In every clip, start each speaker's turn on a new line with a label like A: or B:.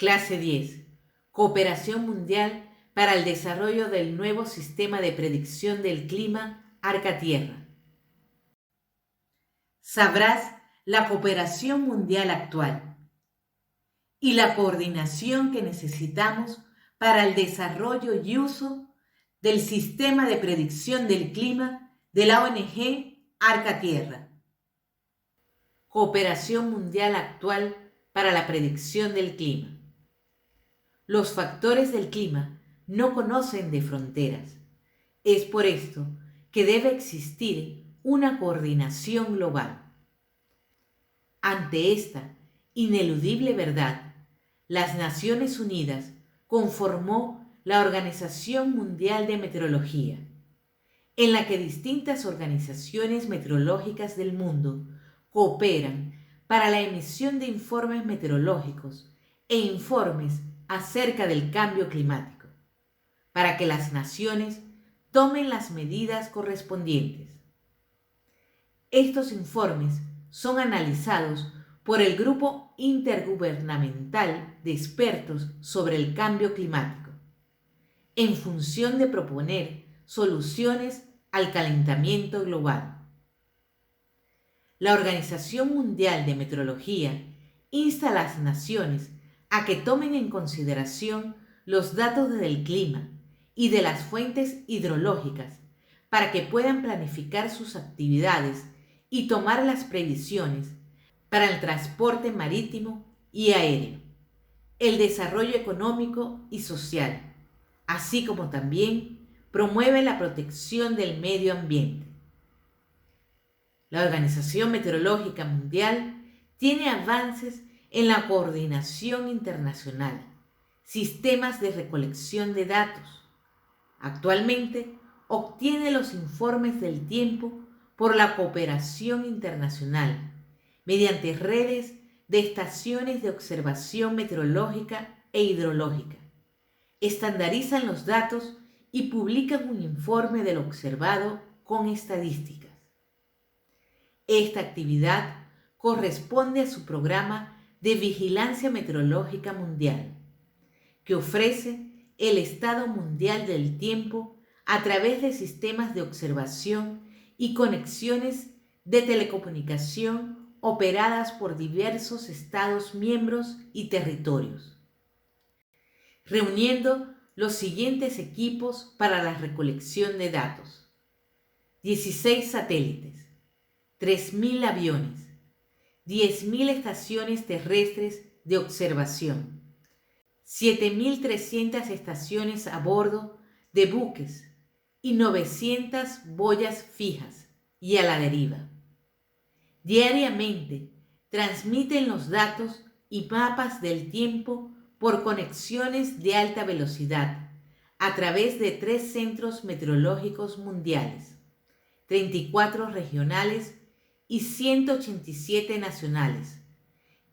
A: Clase 10. Cooperación mundial para el desarrollo del nuevo sistema de predicción del clima Arca-Tierra. Sabrás la cooperación mundial actual y la coordinación que necesitamos para el desarrollo y uso del sistema de predicción del clima de la ONG Arca-Tierra. Cooperación mundial actual para la predicción del clima. Los factores del clima no conocen de fronteras. Es por esto que debe existir una coordinación global. Ante esta ineludible verdad, las Naciones Unidas conformó la Organización Mundial de Meteorología, en la que distintas organizaciones meteorológicas del mundo cooperan para la emisión de informes meteorológicos e informes acerca del cambio climático, para que las naciones tomen las medidas correspondientes. Estos informes son analizados por el Grupo Intergubernamental de Expertos sobre el Cambio Climático, en función de proponer soluciones al calentamiento global. La Organización Mundial de Meteorología insta a las naciones a que tomen en consideración los datos del clima y de las fuentes hidrológicas para que puedan planificar sus actividades y tomar las previsiones para el transporte marítimo y aéreo, el desarrollo económico y social, así como también promueve la protección del medio ambiente. La Organización Meteorológica Mundial tiene avances en la coordinación internacional, sistemas de recolección de datos. Actualmente obtiene los informes del tiempo por la cooperación internacional, mediante redes de estaciones de observación meteorológica e hidrológica. Estandarizan los datos y publican un informe de lo observado con estadísticas. Esta actividad corresponde a su programa de vigilancia meteorológica mundial, que ofrece el estado mundial del tiempo a través de sistemas de observación y conexiones de telecomunicación operadas por diversos Estados miembros y territorios, reuniendo los siguientes equipos para la recolección de datos: 16 satélites, 3.000 aviones, 10.000 estaciones terrestres de observación, 7.300 estaciones a bordo de buques y 900 boyas fijas y a la deriva. Diariamente transmiten los datos y mapas del tiempo por conexiones de alta velocidad a través de 3 centros meteorológicos mundiales, 34 regionales y 187 nacionales,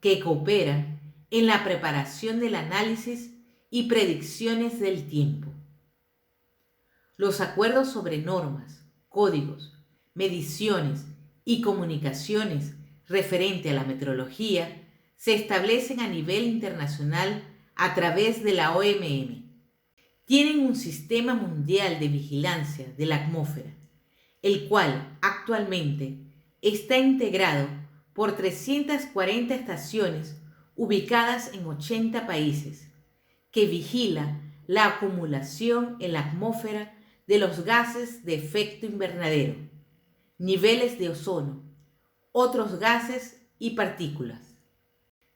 A: que cooperan en la preparación del análisis y predicciones del tiempo. Los acuerdos sobre normas, códigos, mediciones y comunicaciones referente a la meteorología se establecen a nivel internacional a través de la OMM. Tienen un sistema mundial de vigilancia de la atmósfera, el cual actualmente está integrado por 340 estaciones ubicadas en 80 países, que vigila la acumulación en la atmósfera de los gases de efecto invernadero, niveles de ozono, otros gases y partículas.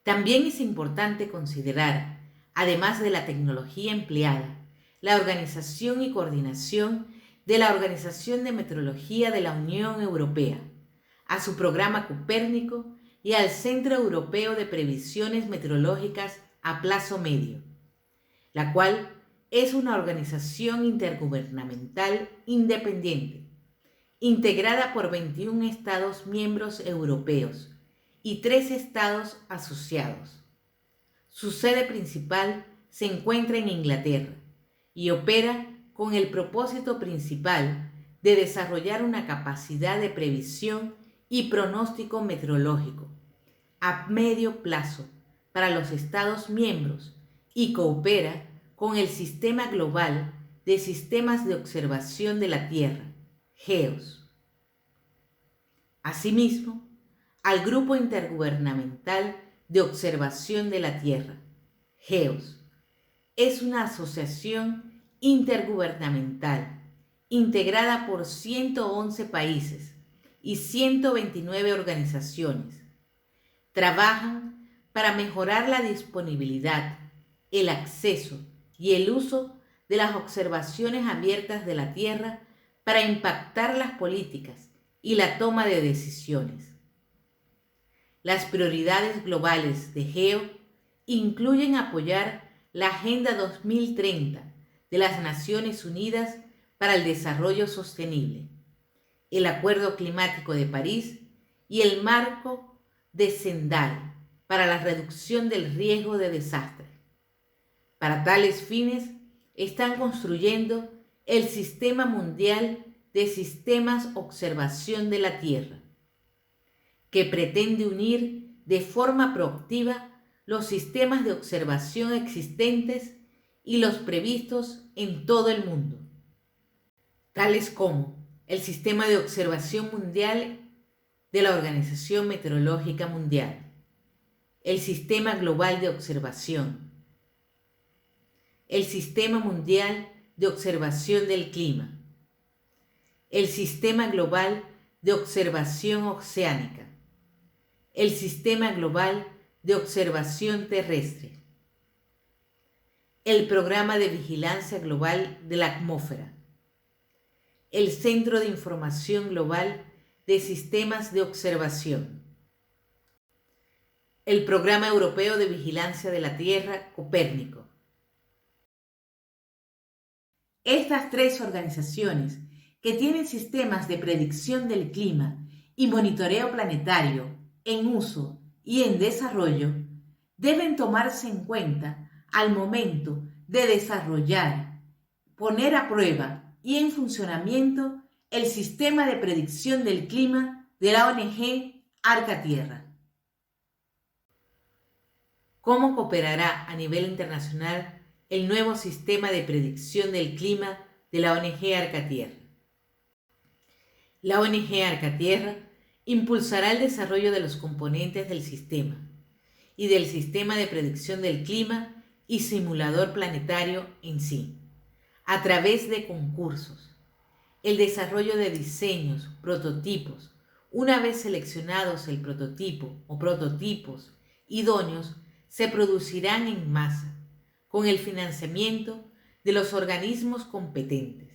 A: También es importante considerar, además de la tecnología empleada, la organización y coordinación de la Organización de Meteorología de la Unión Europea, a su programa Copérnico y al Centro Europeo de Previsiones Meteorológicas a Plazo Medio, la cual es una organización intergubernamental independiente, integrada por 21 Estados miembros europeos y 3 Estados asociados. Su sede principal se encuentra en Inglaterra y opera con el propósito principal de desarrollar una capacidad de previsión y pronóstico meteorológico a medio plazo para los Estados miembros y coopera con el Sistema Global de Sistemas de Observación de la Tierra, GEOS. Asimismo, al Grupo Intergubernamental de Observación de la Tierra, GEOS. Es una asociación intergubernamental integrada por 111 países y 129 organizaciones. Trabajan para mejorar la disponibilidad, el acceso y el uso de las observaciones abiertas de la Tierra para impactar las políticas y la toma de decisiones. Las prioridades globales de GEO incluyen apoyar la Agenda 2030 de las Naciones Unidas para el Desarrollo Sostenible, el Acuerdo Climático de París y el Marco de Sendai para la reducción del riesgo de desastre. Para tales fines, están construyendo el Sistema Mundial de Sistemas Observación de la Tierra, que pretende unir de forma proactiva los sistemas de observación existentes y los previstos en todo el mundo, tales como el Sistema de Observación Mundial de la Organización Meteorológica Mundial, el Sistema Global de Observación, el Sistema Mundial de Observación del Clima, el Sistema Global de Observación Oceánica, el Sistema Global de Observación Terrestre, el Programa de Vigilancia Global de la Atmósfera, el Centro de Información Global de Sistemas de Observación, el Programa Europeo de Vigilancia de la Tierra, Copérnico. Estas tres organizaciones, que tienen sistemas de predicción del clima y monitoreo planetario en uso y en desarrollo, deben tomarse en cuenta al momento de desarrollar, poner a prueba y en funcionamiento el sistema de predicción del clima de la ONG Arca Tierra. ¿Cómo cooperará a nivel internacional el nuevo sistema de predicción del clima de la ONG Arca Tierra? La ONG Arca Tierra impulsará el desarrollo de los componentes del sistema y del sistema de predicción del clima y simulador planetario en sí, a través de concursos, el desarrollo de diseños, prototipos. Una vez seleccionados el prototipo o prototipos idóneos, se producirán en masa, con el financiamiento de los organismos competentes.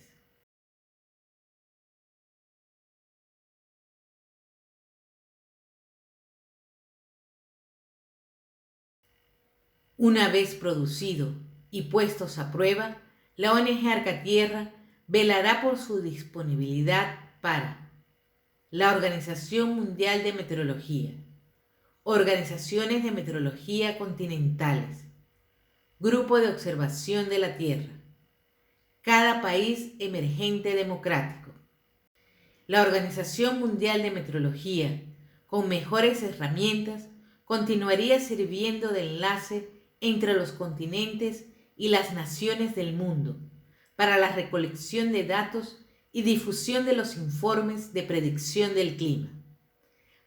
A: Una vez producido y puestos a prueba, la ONG Arca Tierra velará por su disponibilidad para la Organización Mundial de Meteorología, organizaciones de meteorología continentales, Grupo de Observación de la Tierra, cada país emergente democrático. La Organización Mundial de Meteorología, con mejores herramientas, continuaría sirviendo de enlace entre los continentes y las naciones del mundo para la recolección de datos y difusión de los informes de predicción del clima,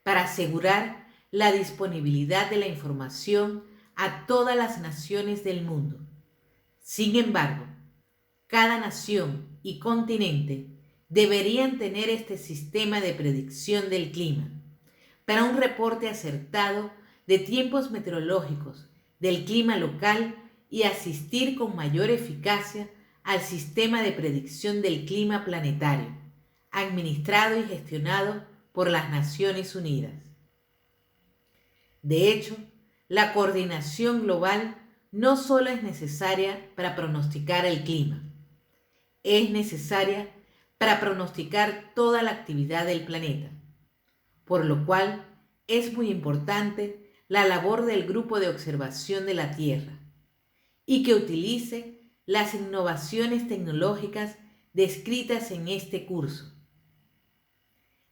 A: para asegurar la disponibilidad de la información a todas las naciones del mundo. Sin embargo, cada nación y continente deberían tener este sistema de predicción del clima para un reporte acertado de tiempos meteorológicos del clima local y asistir con mayor eficacia al sistema de predicción del clima planetario, administrado y gestionado por las Naciones Unidas. De hecho, la coordinación global no solo es necesaria para pronosticar el clima, es necesaria para pronosticar toda la actividad del planeta, por lo cual es muy importante la labor del Grupo de Observación de la Tierra y que utilice las innovaciones tecnológicas descritas en este curso.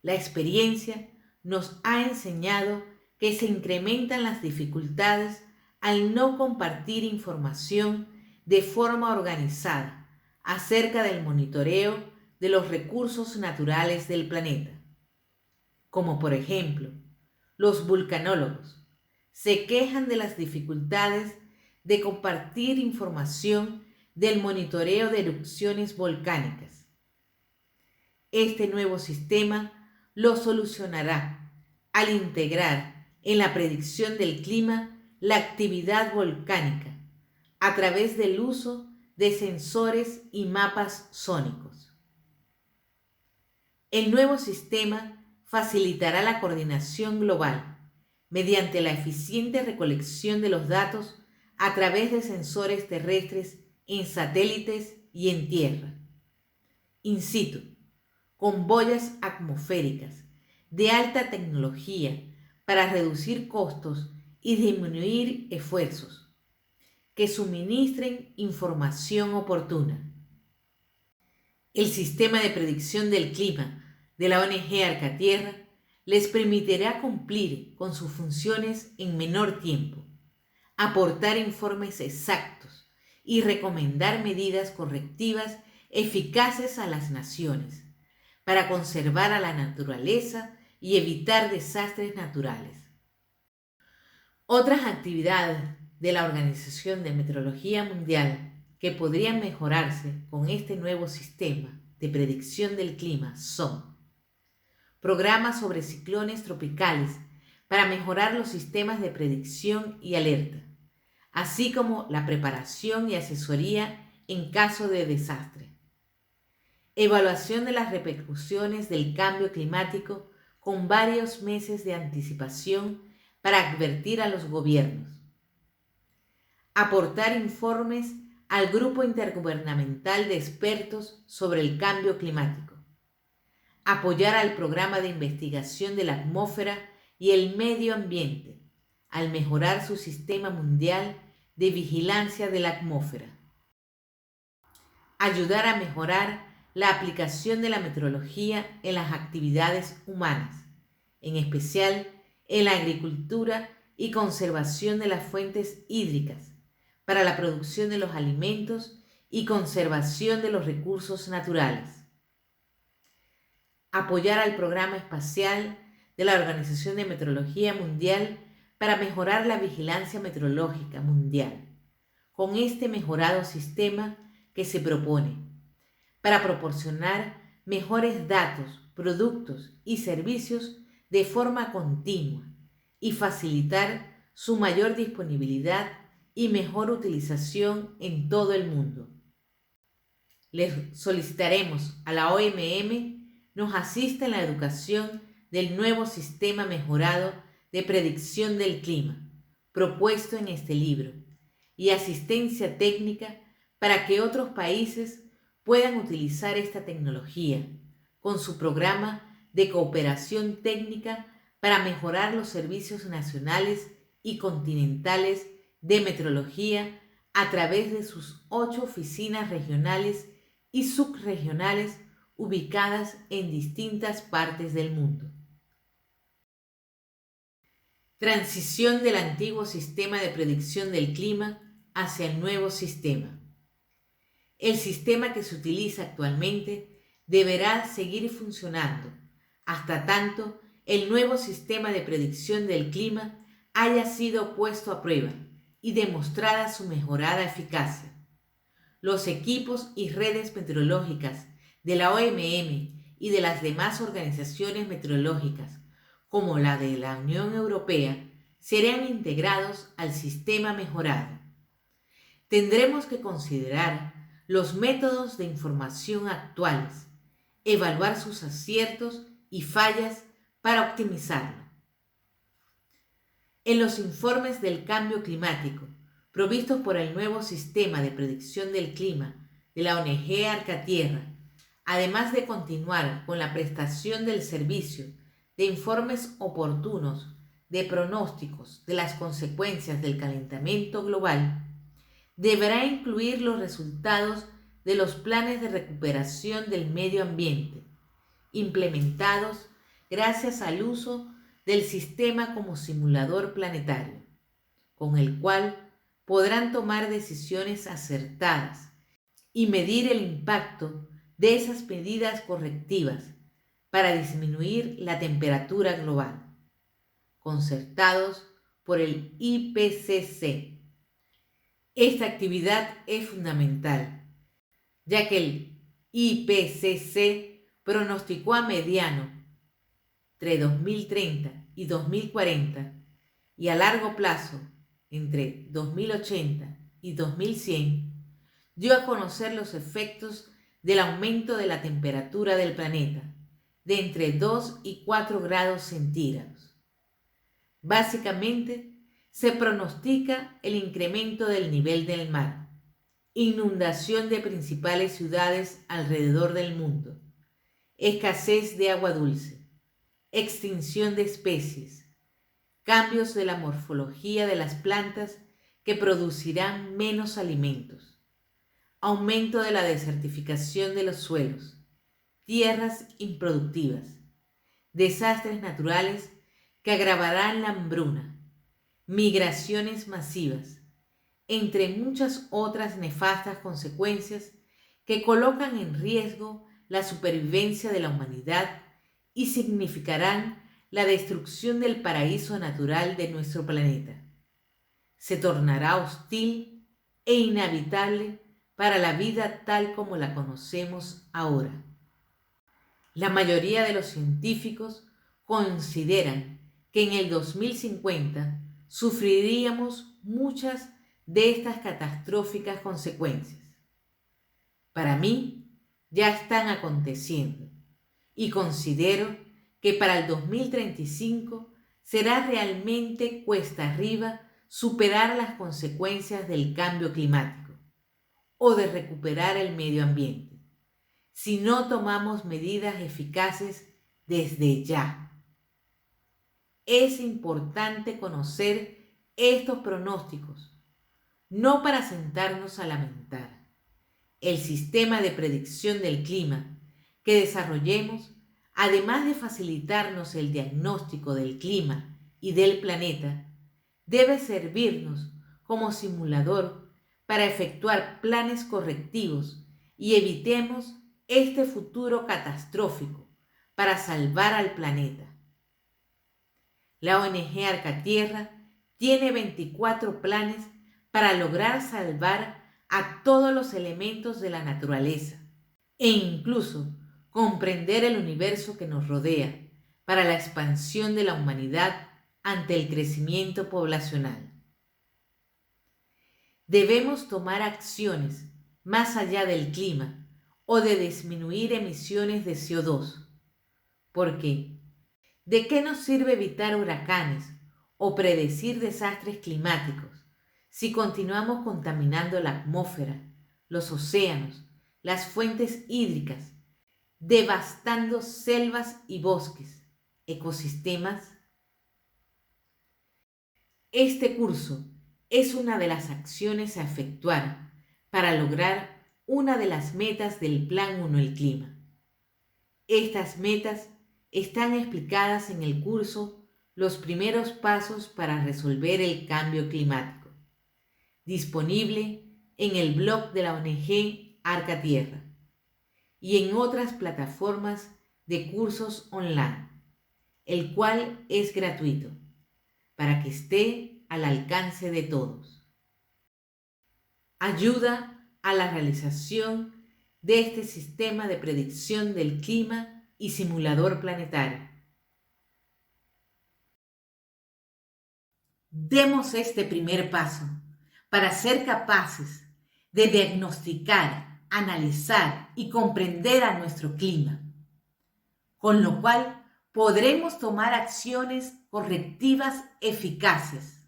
A: La experiencia nos ha enseñado que se incrementan las dificultades al no compartir información de forma organizada acerca del monitoreo de los recursos naturales del planeta, como por ejemplo, los vulcanólogos se quejan de las dificultades de compartir información del monitoreo de erupciones volcánicas. Este nuevo sistema lo solucionará al integrar en la predicción del clima la actividad volcánica a través del uso de sensores y mapas sónicos. El nuevo sistema facilitará la coordinación global mediante la eficiente recolección de los datos a través de sensores terrestres en satélites y en tierra, in situ, con boyas atmosféricas de alta tecnología para reducir costos y disminuir esfuerzos, que suministren información oportuna. El sistema de predicción del clima de la ONG Arcatierra les permitirá cumplir con sus funciones en menor tiempo, aportar informes exactos y recomendar medidas correctivas eficaces a las naciones para conservar a la naturaleza y evitar desastres naturales. Otras actividades de la Organización de Meteorología Mundial que podrían mejorarse con este nuevo sistema de predicción del clima son programas sobre ciclones tropicales para mejorar los sistemas de predicción y alerta, así como la preparación y asesoría en caso de desastre. Evaluación de las repercusiones del cambio climático con varios meses de anticipación para advertir a los gobiernos. Aportar informes al Grupo Intergubernamental de Expertos sobre el Cambio Climático. Apoyar al Programa de Investigación de la Atmósfera y el Medio Ambiente al mejorar su sistema mundial de vigilancia de la atmósfera. Ayudar a mejorar la aplicación de la meteorología en las actividades humanas, en especial en la agricultura y conservación de las fuentes hídricas, para la producción de los alimentos y conservación de los recursos naturales. Apoyar al Programa Espacial de la Organización de Meteorología Mundial para mejorar la vigilancia meteorológica mundial, con este mejorado sistema que se propone, para proporcionar mejores datos, productos y servicios de forma continua y facilitar su mayor disponibilidad y mejor utilización en todo el mundo. Les solicitaremos a la OMM nos asista en la educación del nuevo sistema mejorado de predicción del clima propuesto en este libro y asistencia técnica para que otros países puedan utilizar esta tecnología con su programa de cooperación técnica para mejorar los servicios nacionales y continentales de meteorología a través de sus 8 oficinas regionales y subregionales ubicadas en distintas partes del mundo. Transición del antiguo sistema de predicción del clima hacia el nuevo sistema. El sistema que se utiliza actualmente deberá seguir funcionando hasta tanto el nuevo sistema de predicción del clima haya sido puesto a prueba y demostrada su mejorada eficacia. Los equipos y redes meteorológicas de la OMM y de las demás organizaciones meteorológicas, como la de la Unión Europea, serán integrados al sistema mejorado. Tendremos que considerar los métodos de información actuales, evaluar sus aciertos y fallas para optimizarlo. En los informes del cambio climático, provistos por el nuevo sistema de predicción del clima de la ONG Arcatierra, además de continuar con la prestación del servicio de informes oportunos de pronósticos de las consecuencias del calentamiento global, deberá incluir los resultados de los planes de recuperación del medio ambiente, implementados gracias al uso del sistema como simulador planetario, con el cual podrán tomar decisiones acertadas y medir el impacto de esas medidas correctivas para disminuir la temperatura global, concertados por el IPCC. Esta actividad es fundamental, ya que el IPCC pronosticó a mediano, entre 2030 y 2040, y a largo plazo, entre 2080 y 2100, dio a conocer los efectos del aumento de la temperatura del planeta, de entre 2 y 4 grados centígrados. Básicamente, se pronostica el incremento del nivel del mar, inundación de principales ciudades alrededor del mundo, escasez de agua dulce, extinción de especies, cambios de la morfología de las plantas que producirán menos alimentos, aumento de la desertificación de los suelos, tierras improductivas, desastres naturales que agravarán la hambruna, migraciones masivas, entre muchas otras nefastas consecuencias que colocan en riesgo la supervivencia de la humanidad y significarán la destrucción del paraíso natural de nuestro planeta. Se tornará hostil e inhabitable para la vida tal como la conocemos ahora. La mayoría de los científicos consideran que en el 2050 sufriríamos muchas de estas catastróficas consecuencias. Para mí, ya están aconteciendo y considero que para el 2035 será realmente cuesta arriba superar las consecuencias del cambio climático o de recuperar el medio ambiente, si no tomamos medidas eficaces desde ya. Es importante conocer estos pronósticos, no para sentarnos a lamentar. El sistema de predicción del clima que desarrollemos, además de facilitarnos el diagnóstico del clima y del planeta, debe servirnos como simulador para efectuar planes correctivos y evitemos este futuro catastrófico para salvar al planeta. La ONG Arcatierra tiene 24 planes para lograr salvar a todos los elementos de la naturaleza e incluso comprender el universo que nos rodea para la expansión de la humanidad ante el crecimiento poblacional. Debemos tomar acciones más allá del clima o de disminuir emisiones de CO2, porque ¿de qué nos sirve evitar huracanes o predecir desastres climáticos si continuamos contaminando la atmósfera, los océanos, las fuentes hídricas, devastando selvas y bosques, ecosistemas? Este curso es una de las acciones a efectuar para lograr una de las metas del Plan 1 El Clima. Estas metas están explicadas en el curso Los primeros pasos para resolver el cambio climático, disponible en el blog de la ONG Arcatierra y en otras plataformas de cursos online, el cual es gratuito, para que esté al alcance de todos. Ayuda a la realización de este sistema de predicción del clima y simulador planetario. Demos este primer paso para ser capaces de diagnosticar, analizar y comprender a nuestro clima, con lo cual podremos tomar acciones correctivas eficaces.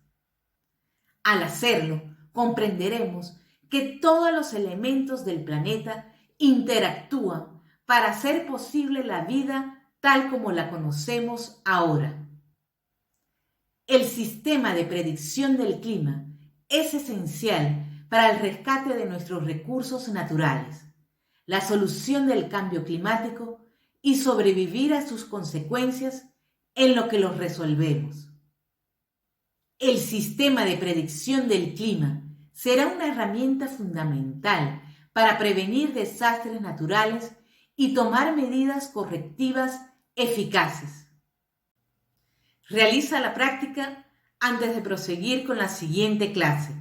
A: Al hacerlo, comprenderemos que todos los elementos del planeta interactúan para hacer posible la vida tal como la conocemos ahora. El sistema de predicción del clima es esencial para el rescate de nuestros recursos naturales, la solución del cambio climático y sobrevivir a sus consecuencias en lo que los resolvemos. El sistema de predicción del clima será una herramienta fundamental para prevenir desastres naturales y tomar medidas correctivas eficaces. Realiza la práctica antes de proseguir con la siguiente clase.